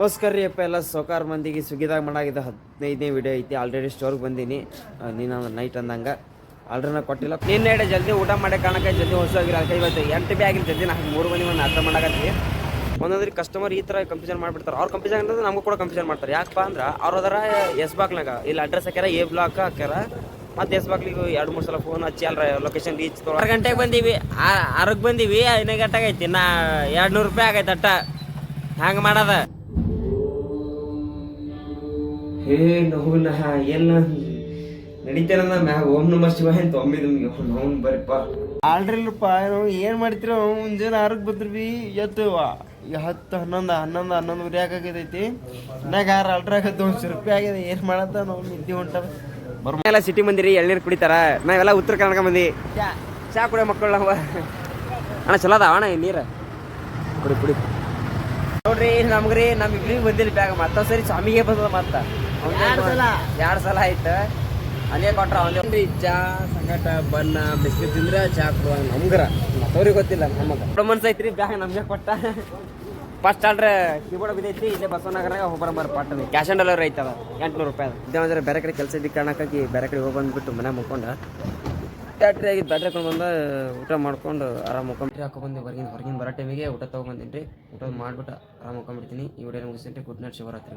ನಮಸ್ಕಾರ ರೀ ಅಪ್ಪ ಎಲ್ಲ ಸೌಕಾರ ಮಂದಿಗೆ ಸ್ವಿಗ್ಗಿದಾಗ ಮಾಡಾಗಿದ್ದ 15ನೇ ವಿಡಿಯೋ ಐತಿ. ಆಲ್ರೆಡಿ ಸ್ಟೋರ್ಗೆ ಬಂದೀನಿ. ನೀನು ನೈಟ್ ಅಂದಂಗೆ ಆಲ್ರೆಡಿ ಕೊಟ್ಟಿಲ್ಲ. ನಿನ್ನೆ ಜಲ್ದಿ ಊಟ ಮಾಡೋ ಕಾರಣಕ್ಕೆ ಜಲ್ದಿ ಹೊಸೋಗಿರೋ ಅದಕ್ಕೆ ಇವತ್ತು 8 ಬಿ ಆಗಿಲ್ಲ. ಜಲ್ದಿ ನಾನು 3 ಮಂದಿ ಒಂದು ಅರ್ಥ ಮಾಡಾಕತ್ತೀವಿ. ಒಂದೊಂದ್ರಿ ಕಸ್ಟಮರ್ ಈ ಥರ ಕಂಪ್ಯೂಷನ್ ಮಾಡಿಬಿಡ್ತಾರೆ. ಅವ್ರು ಕಂಪ್ಯೂಷನ್ ಅಂದ್ರೆ ನಮಗೂ ಕೂಡ ಕಂಪ್ಯೂಷನ್ ಮಾಡ್ತಾರೆ. ಯಾಕಪ್ಪ ಅಂದ್ರೆ ಅವ್ರು ಅದರ ಎಸ್ ಬಾಕ್ನಾಗ ಇಲ್ಲಿ ಅಡ್ರೆಸ್ ಹಾಕ್ಯಾರ, ಎ ಬ್ಲಾಕ್ ಹಾಕ್ಯಾರ. ಮತ್ತು ಎಸ್ ಬಾಕ್ಲಿಗೆ 2-3 ಸಲ ಫೋನ್ ಹಚ್ಚಿ ಅಲ್ರ ಲೊಕೇಶನ್ ರೀಚ್ 6 ಗಂಟೆಗೆ ಬಂದೀವಿ, 6ಕ್ಕೆ ಬಂದೀವಿ. 5 ಗಂಟೆಗೆ ಐತಿ ನಾ 200 ರೂಪಾಯಿ ಆಗೈತೆ ಅಟ್ಟ. ಹಂಗೆ ಮಾಡೋದ ಹೇ ನೋವುನ ಎಲ್ಲ ನಡೀತಾರ ಮ್ಯಾಗ ಓಂ ನಮ ಶಿವಾಯ ಅಂತ ಒಮ್ಮಿದ ನೋವು ಬರೀಪ್ಪ ಆಲ್ರಿಲ್ಲಪ್ಪ. ಏನು ಮಾಡ್ತೀರ ಮುಂಜಾನೆ 6ಕ್ಕೆ ಬಂದ್ರಿ ಬಿ ಎದ್ದು 10, 11, 11 ಯಾಕಾಗೈತಿ. ಇನ್ನಾಗ 6 ಅಲ್ಟ್ರಾಗತ್ತೆ 100 ರೂಪಾಯಿ ಆಗಿದೆ. ಏನು ಮಾಡತ್ತ ನಾವು ನಿದ್ದೆ ಹೊಂಟದ. ಎಲ್ಲ ಸಿಟಿ ಮಂದಿರಿ ಎಳ್ನೀರು ಕುಡಿತಾರ. ನಾವೆಲ್ಲ ಉತ್ತರ ಕರ್ನಾಟಕ ಮಂದಿ ಚಾ ಕುಡಿಯೋ ಮಕ್ಕಳು ನಾವು. ಅಣ್ಣ ಚಲೋ ಅದಾವ ಅಣ್ಣ ನೀರು ಕುಡಿ ನೋಡ್ರಿ. ನಮ್ಗ್ರಿ ಇಬ್ರಿಗೆ ಬಂದಿಲ್ಲ ಬ್ಯಾಗ. ಮತ್ತೊಂದು ಸರಿ ಸ್ವಾಮಿಗೆ ಬಂದದ. ಮತ್ತೆ 2 ಸಲ ಆಯ್ತು. ಅಲ್ಲೇ ಕೊಟ್ರ ಅವನೇ ಚಾ ಸಂಗಟ ಬನ್ನ ಬಿಸ್ಕಿಟ್ ತಿಂದ್ರೆ ಚಾ ಕೊಡುವ ನಮ್ಗರ. ಮತ್ತವ್ರಿಗೆ ಗೊತ್ತಿಲ್ಲ. ನಮಗೆ ಮನ್ಸು ಐತ್ರಿ ಬ್ಯಾಗ ನಮ್ಗೆ ಕೊಟ್ಟ. ಫಸ್ಟ್ ಆಲ್ರೆ ಕಿಬೋರ್ಡ್ ಬಿದ್ದೈತಿ. ಇಲ್ಲೇ ಬಸವನಗರಾಗ ಹೋಗ್ಬರ ಪಟ್ಟದ ಕ್ಯಾಶ್ ಆನ್ ಡೆಲಿವರಿ ಐತದ 800 ರೂಪಾಯಿ. ಇದೇನಂದ್ರೆ ಬೇರೆ ಕಡೆ ಕೆಲಸ ಇದ್ದ ಕಾರಣಕ್ಕಾಗಿ ಬೇರೆ ಕಡೆ ಹೋಗಿ ಬಂದ್ಬಿಟ್ಟು ಮನೆ ಮುಕ್ಕೊಂಡು ಬ್ಯಾಟ್ರಿ ಆಗಿದ್ದು ಬ್ಯಾಟ್ರಿ ಹಾಕೊಂಡು ಬಂದ ಊಟ ಮಾಡ್ಕೊಂಡು ಆರಾಮ್ ಮುಕ್ಕೊಂಬಿಟ್ರಿ. ಹಾಕೊಂಡ್ಬಂದು ಹೊರಗಿನ ಬರೋ ಟೈಮಿಗೆ ಊಟ ತೊಗೊಂಬಂದಿನಿ ರೀ. ಊಟ ಮಾಡಿಬಿಟ್ಟು ಆರಾಮ್ ಮುಕ್ಕೊಂಬಿಡ್ತೀನಿ. ಈ ವಿಡಿಯೋ ಮುಗಿಸ್ತೀನಿ. Good night, Shivaratri.